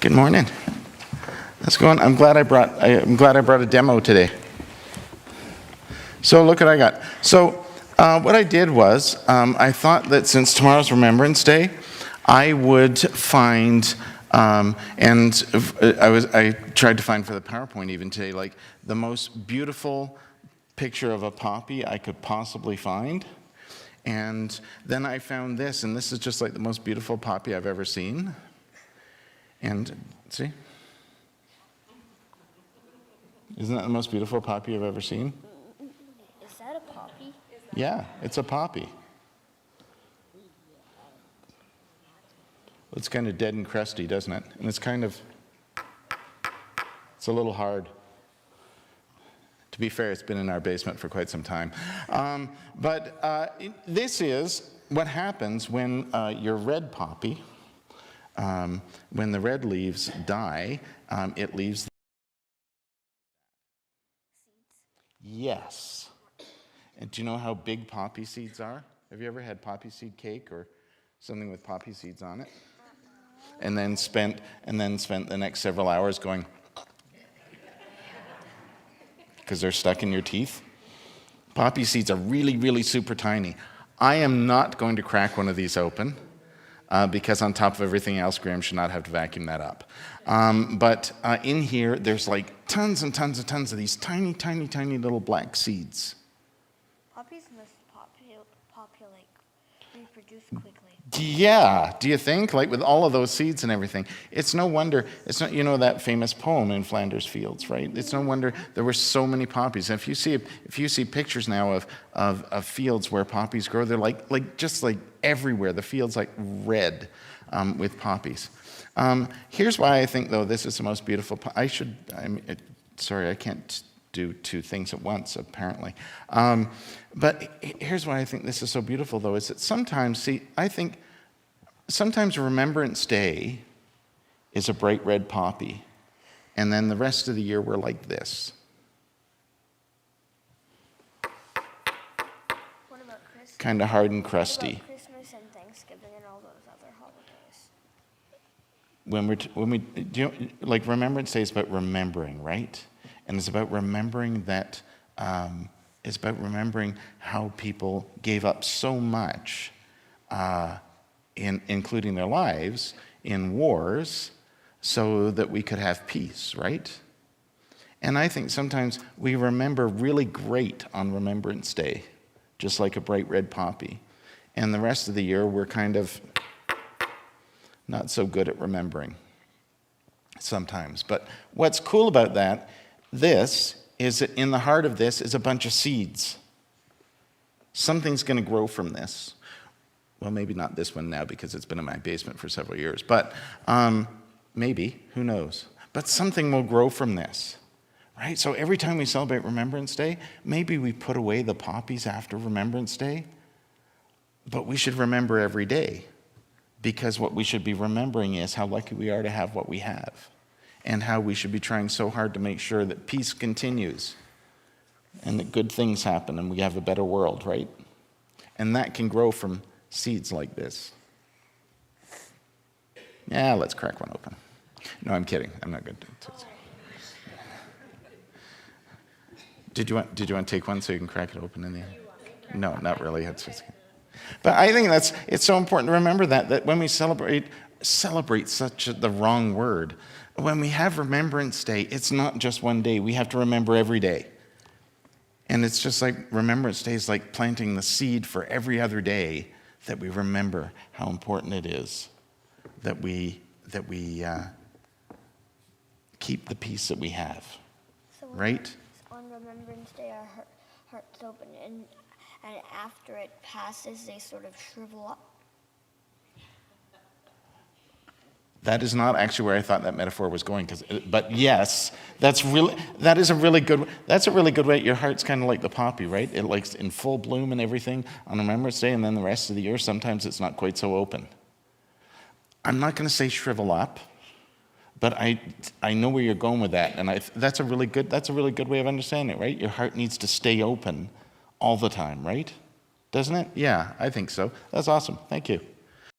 Good morning. How's it going? I'm glad I brought a demo today. So look what I got. So what I did was I thought that since tomorrow's Remembrance Day, I would find I tried to find for the PowerPoint even today, like the most beautiful picture of a poppy I could possibly find. And then I found this, and this is just like the most beautiful poppy I've ever seen. And see? Isn't that the most beautiful poppy I've ever seen? Is that a poppy? Yeah, it's a poppy. It's kind of dead and crusty, doesn't it? And it's a little hard. To be fair, it's been in our basement for quite some time. This is what happens when your red poppy, when the red leaves die, it leaves seeds. Yes. And do you know how big poppy seeds are? Have you ever had poppy seed cake or something with poppy seeds on it? And then spent the next several hours going, because they're stuck in your teeth? Poppy seeds are really, really super tiny. I am not going to crack one of these open because on top of everything else, Graham should not have to vacuum that up. But in here, there's like tons and tons and tons of these tiny, tiny, tiny little black seeds. Poppies must populate, reproduce quickly. Yeah, do you think? Like with all of those seeds and everything. It's no wonder, you know that famous poem in Flanders Fields, right? It's no wonder there were so many poppies. And if you see pictures now of fields where poppies grow, they're like just like everywhere. The field's like red with poppies. Here's why I think, though, this is the most beautiful. Sorry, I can't do two things at once, apparently. But here's why I think this is so beautiful, though, is that sometimes Remembrance Day is a bright red poppy, and then the rest of the year we're like this. What about Christmas? Kind of hard and crusty. What about Christmas and Thanksgiving and all those other holidays? Like Remembrance Day is about remembering, right? And it's about remembering that, it's about remembering how people gave up so much, including their lives, in wars, so that we could have peace, right? And I think sometimes we remember really great on Remembrance Day, just like a bright red poppy. And the rest of the year, we're kind of not so good at remembering sometimes. But what's cool about that, this is that in the heart of this is a bunch of seeds. Something's going to grow from this. Well, maybe not this one now because it's been in my basement for several years, but maybe, who knows? But something will grow from this, right? So every time we celebrate Remembrance Day, maybe we put away the poppies after Remembrance Day, but we should remember every day, because what we should be remembering is how lucky we are to have what we have, and how we should be trying so hard to make sure that peace continues and that good things happen and we have a better world, right? And that can grow from seeds like this. Yeah, let's crack one open. No, I'm kidding. I'm not good. Did you want to take one so you can crack it open in the end? No, not really. But I think it's so important to remember that when we celebrate such the wrong word. When we have Remembrance Day, it's not just one day. We have to remember every day. And it's just like Remembrance Day is like planting the seed for every other day that we remember how important it is that we keep the peace that we have. So right? On Remembrance Day, our hearts open, and after it passes, they sort of shrivel up. That is not actually where I thought that metaphor was going, but yes, that's a really good way. Your heart's kind of like the poppy, right? It likes in full bloom and everything on Remembrance Day, and then the rest of the year, sometimes it's not quite so open. I'm not going to say shrivel up, but I know where you're going with that, and that's a really good way of understanding it, right? Your heart needs to stay open all the time, right? Doesn't it? Yeah, I think so. That's awesome. Thank you.